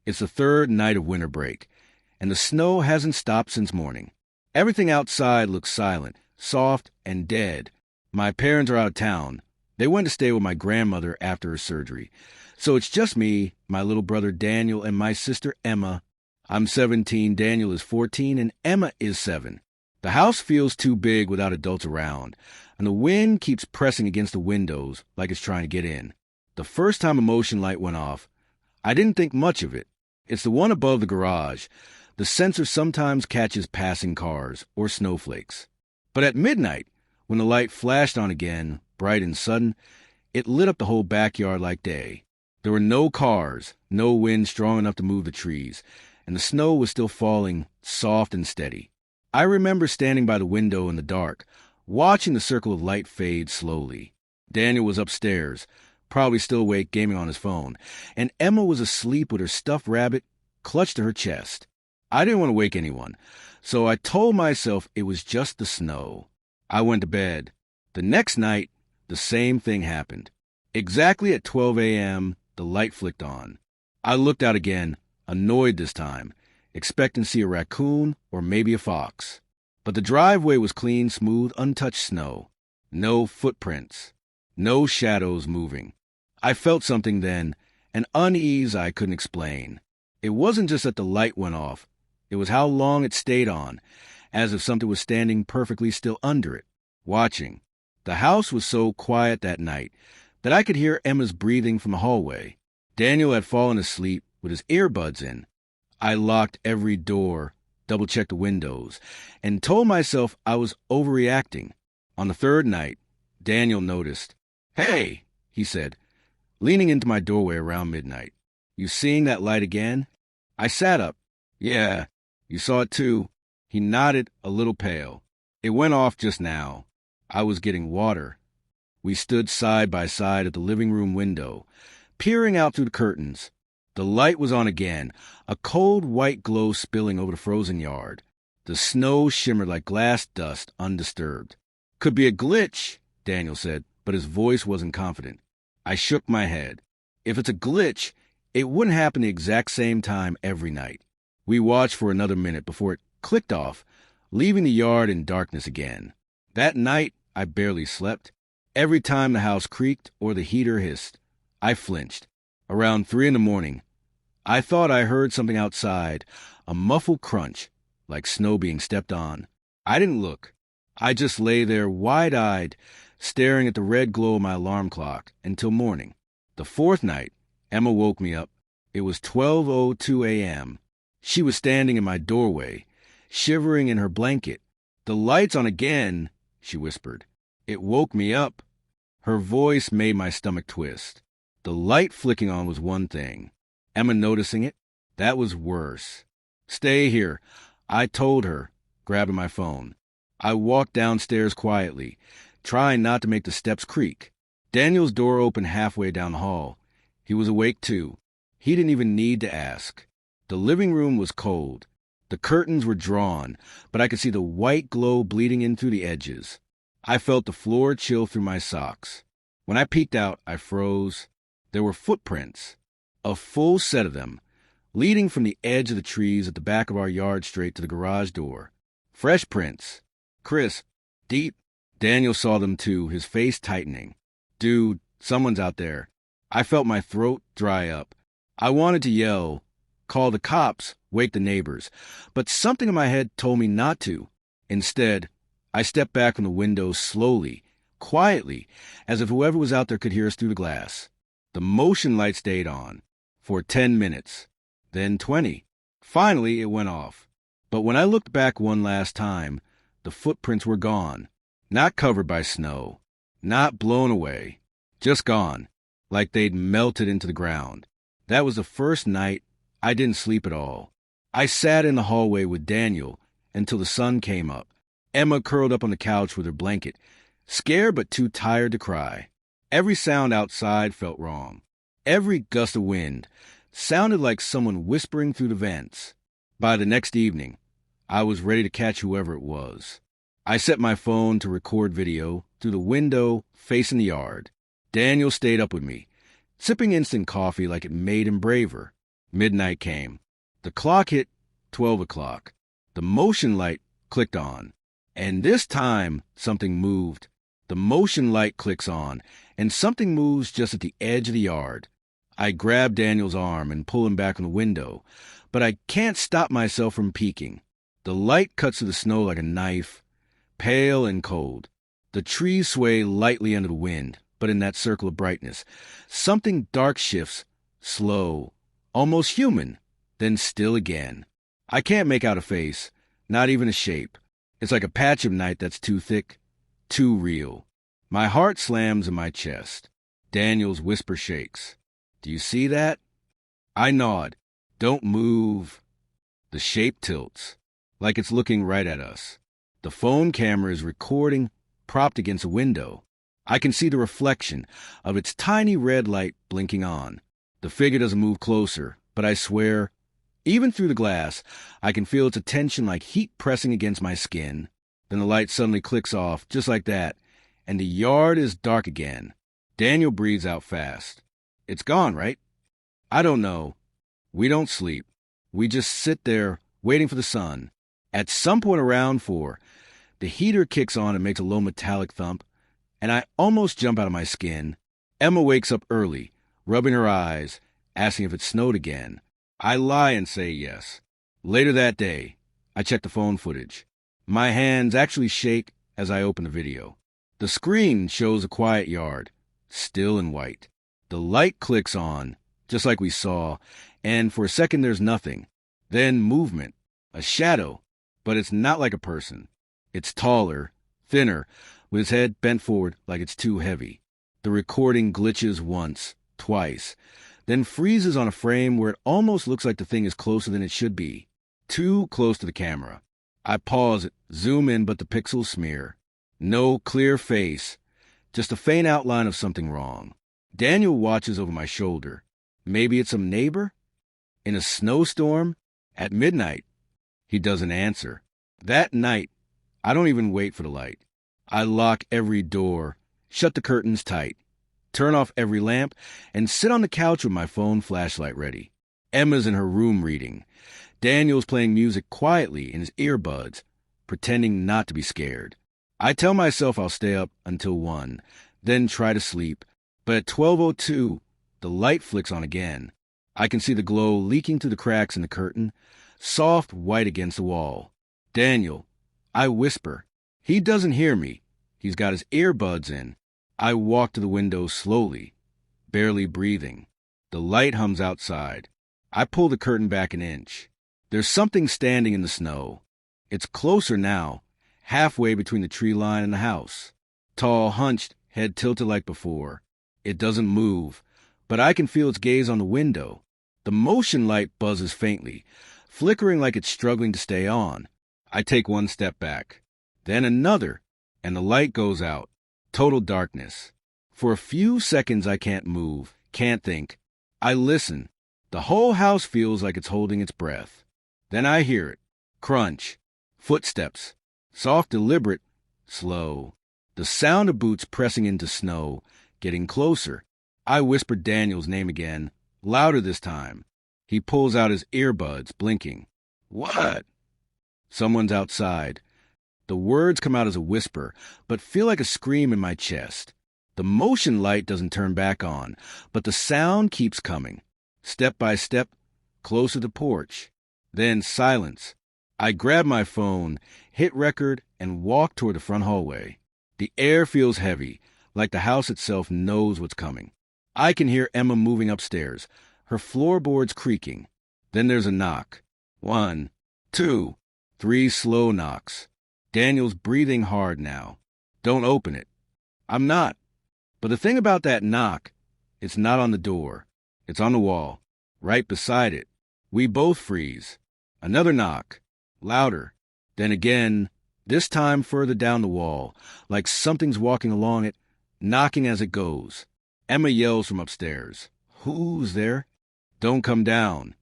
It's the third night of winter break, and the snow hasn't stopped since morning. Everything outside looks silent, soft, and dead. My parents are out of town. They went to stay with my grandmother after her surgery. So it's just me, my little brother Daniel, and my sister Emma. I'm 17, Daniel is 14, and Emma is 7. The house feels too big without adults around, and the wind keeps pressing against the windows like it's trying to get in. The first time a motion light went off, I didn't think much of it. It's the one above the garage. The sensor sometimes catches passing cars or snowflakes. But at midnight, when the light flashed on again, bright and sudden, it lit up the whole backyard like day. There were no cars, no wind strong enough to move the trees, and the snow was still falling, soft and steady. I remember standing by the window in the dark, watching the circle of light fade slowly. Daniel was upstairs, probably still awake gaming on his phone, and Emma was asleep with her stuffed rabbit clutched to her chest. I didn't want to wake anyone, so I told myself it was just the snow. I went to bed. The next night, the same thing happened. Exactly at 12 a.m., the light flicked on. I looked out again, annoyed this time, expecting to see a raccoon or maybe a fox. But the driveway was clean, smooth, untouched snow. No footprints. No shadows moving. I felt something then, an unease I couldn't explain. It wasn't just that the light went off. It was how long it stayed on, as if something was standing perfectly still under it, watching. The house was so quiet that night that I could hear Emma's breathing from the hallway. Daniel had fallen asleep with his earbuds in. I locked every door, double-checked the windows, and told myself I was overreacting. On the third night, Daniel noticed. "Hey," he said, leaning into my doorway around midnight. "You seeing that light again?" I sat up. "Yeah, you saw it too." He nodded, a little pale. "It went off just now. I was getting water." We stood side by side at the living room window, peering out through the curtains. The light was on again, a cold white glow spilling over the frozen yard. The snow shimmered like glass dust, undisturbed. "Could be a glitch," Daniel said, but his voice wasn't confident. I shook my head. If it's a glitch, it wouldn't happen the exact same time every night. We watched for another minute before it clicked off, leaving the yard in darkness again. That night, I barely slept. Every time the house creaked or the heater hissed, I flinched. Around 3 a.m, I thought I heard something outside, a muffled crunch, like snow being stepped on. I didn't look. I just lay there wide-eyed, staring at the red glow of my alarm clock until morning. The fourth night, Emma woke me up. It was 12:02 a.m. She was standing in my doorway, shivering in her blanket. "The light's on again," she whispered. It woke me up. Her voice made my stomach twist. The light flicking on was one thing. Emma noticing it, that was worse. "Stay here," I told her, grabbing my phone. I walked downstairs quietly, trying not to make the steps creak. Daniel's door opened halfway down the hall. He was awake too. He didn't even need to ask. The living room was cold. The curtains were drawn, but I could see the white glow bleeding in through the edges. I felt the floor chill through my socks. When I peeked out, I froze. There were footprints, a full set of them, leading from the edge of the trees at the back of our yard straight to the garage door. Fresh prints. Crisp. Deep. Daniel saw them too, his face tightening. "Dude, someone's out there." I felt my throat dry up. I wanted to yell, call the cops, wake the neighbors, but something in my head told me not to. Instead, I stepped back from the window slowly, quietly, as if whoever was out there could hear us through the glass. The motion light stayed on for 10 minutes, then 20. Finally, it went off. But when I looked back one last time, the footprints were gone. Not covered by snow, not blown away, just gone, like they'd melted into the ground. That was the first night I didn't sleep at all. I sat in the hallway with Daniel until the sun came up. Emma curled up on the couch with her blanket, scared but too tired to cry. Every sound outside felt wrong. Every gust of wind sounded like someone whispering through the vents. By the next evening, I was ready to catch whoever it was. I set my phone to record video through the window facing the yard. Daniel stayed up with me, sipping instant coffee like it made him braver. Midnight came. The clock hit 12 o'clock. The motion light clicked on. And this time, something moved. The motion light clicks on, and something moves just at the edge of the yard. I grab Daniel's arm and pull him back from the window, but I can't stop myself from peeking. The light cuts through the snow like a knife, pale and cold. The trees sway lightly under the wind, but in that circle of brightness, something dark shifts, slow, almost human, then still again. I can't make out a face, not even a shape. It's like a patch of night that's too thick, too real. My heart slams in my chest. Daniel's whisper shakes. Do you see that? I nod. Don't move. The shape tilts, like it's looking right at us. The phone camera is recording, propped against a window. I can see the reflection of its tiny red light blinking on. The figure doesn't move closer, but I swear, even through the glass, I can feel its attention like heat pressing against my skin. Then the light suddenly clicks off, just like that, and the yard is dark again. Daniel breathes out fast. It's gone, right? I don't know. We don't sleep. We just sit there, waiting for the sun. At some point around 4, the heater kicks on and makes a low metallic thump, and I almost jump out of my skin. Emma wakes up early, rubbing her eyes, asking if it snowed again. I lie and say yes. Later that day, I check the phone footage. My hands actually shake as I open the video. The screen shows a quiet yard, still and white. The light clicks on, just like we saw, and for a second there's nothing. Then movement, a shadow, but it's not like a person. It's taller, thinner, with its head bent forward like it's too heavy. The recording glitches once, twice, then freezes on a frame where it almost looks like the thing is closer than it should be. Too close to the camera. I pause it, zoom in, but the pixels smear. No clear face, just a faint outline of something wrong. Daniel watches over my shoulder. Maybe it's some neighbor? In a snowstorm? At midnight? He doesn't answer. That night, I don't even wait for the light. I lock every door, shut the curtains tight, turn off every lamp, and sit on the couch with my phone flashlight ready. Emma's in her room reading. Daniel's playing music quietly in his earbuds, pretending not to be scared. I tell myself I'll stay up until 1, then try to sleep, but at 12:02, the light flicks on again. I can see the glow leaking through the cracks in the curtain, soft white against the wall. Daniel, I whisper. He doesn't hear me. He's got his earbuds in. I walk to the window slowly, barely breathing. The light hums outside. I pull the curtain back an inch. There's something standing in the snow. It's closer now, halfway between the tree line and the house. Tall, hunched, head tilted like before. It doesn't move, but I can feel its gaze on the window. The motion light buzzes faintly, flickering like it's struggling to stay on. I take one step back, then another, and the light goes out. Total darkness. For a few seconds I can't move, can't think. I listen. The whole house feels like it's holding its breath. Then I hear it. Crunch. Footsteps. Soft, deliberate, slow. The sound of boots pressing into snow, getting closer. I whisper Daniel's name again, louder this time. He pulls out his earbuds, blinking. What? Someone's outside. The words come out as a whisper, but feel like a scream in my chest. The motion light doesn't turn back on, but the sound keeps coming. Step by step, closer to the porch. Then silence. I grab my phone, hit record, and walk toward the front hallway. The air feels heavy, like the house itself knows what's coming. I can hear Emma moving upstairs, her floorboards creaking. Then there's a knock. 1, 2, 3 slow knocks. Daniel's breathing hard now. Don't open it. I'm not. But the thing about that knock, it's not on the door. It's on the wall, right beside it. We both freeze. Another knock. Louder. Then again, this time further down the wall, like something's walking along it, knocking as it goes. Emma yells from upstairs. Who's there? Don't come down.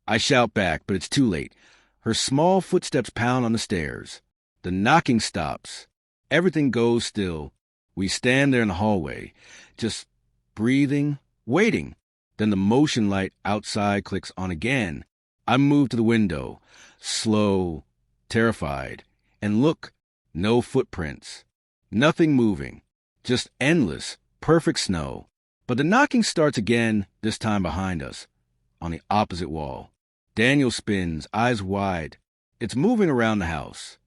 I shout back, but it's too late. Her small footsteps pound on the stairs. The knocking stops. Everything goes still. We stand there in the hallway, just breathing, waiting. Then the motion light outside clicks on again. I move to the window, slow, terrified, and look, no footprints. Nothing moving. Just endless, perfect snow. But the knocking starts again, this time behind us, on the opposite wall. Daniel spins, eyes wide. It's moving around the house.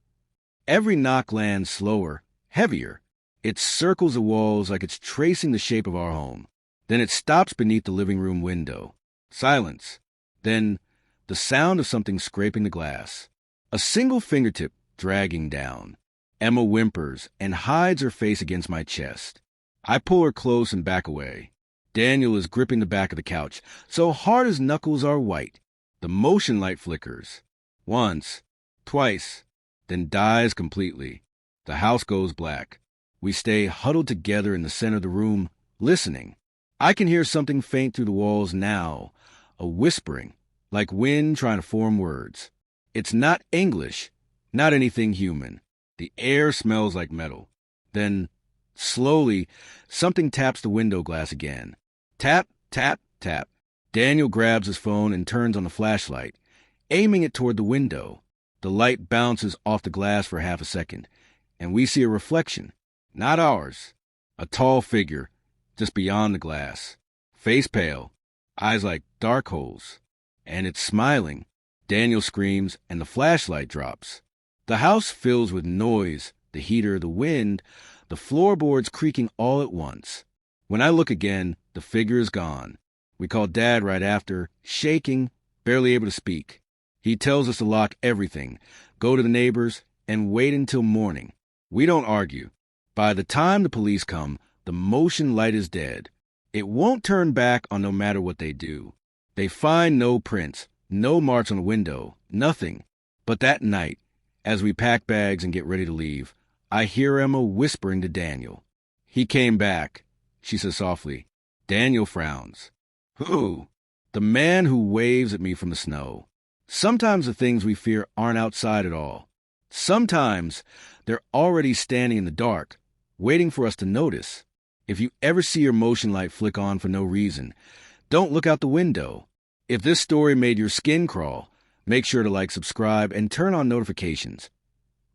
Every knock lands slower, heavier. It circles the walls like it's tracing the shape of our home. Then it stops beneath the living room window. Silence. Then the sound of something scraping the glass. A single fingertip dragging down. Emma whimpers and hides her face against my chest. I pull her close and back away. Daniel is gripping the back of the couch, so hard his knuckles are white. The motion light flickers. Once, twice, then dies completely. The house goes black. We stay huddled together in the center of the room, listening. I can hear something faint through the walls now, a whispering, like wind trying to form words. It's not English, not anything human. The air smells like metal. Then, slowly, something taps the window glass again. Tap, tap, tap. Daniel grabs his phone and turns on the flashlight, aiming it toward the window. The light bounces off the glass for half a second, and we see a reflection. Not ours. A tall figure, just beyond the glass. Face pale, eyes like dark holes. And it's smiling. Daniel screams, and the flashlight drops. The house fills with noise, the heater, the wind, the floorboards creaking all at once. When I look again, the figure is gone. We call Dad right after, shaking, barely able to speak. He tells us to lock everything, go to the neighbors, and wait until morning. We don't argue. By the time the police come, the motion light is dead. It won't turn back on no matter what they do. They find no prints, no marks on the window, nothing. But that night, as we pack bags and get ready to leave, I hear Emma whispering to Daniel. "He came back," she says softly. Daniel frowns. "Who?" "The man who waves at me from the snow." Sometimes the things we fear aren't outside at all. Sometimes they're already standing in the dark, waiting for us to notice. If you ever see your motion light flick on for no reason, don't look out the window. If this story made your skin crawl, make sure to like, subscribe, and turn on notifications.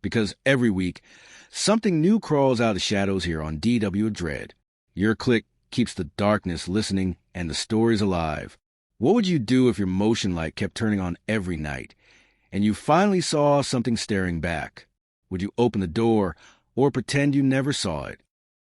Because every week, something new crawls out of the shadows here on DW Dread. Your click keeps the darkness listening and the stories alive. What would you do if your motion light kept turning on every night, and you finally saw something staring back? Would you open the door or pretend you never saw it?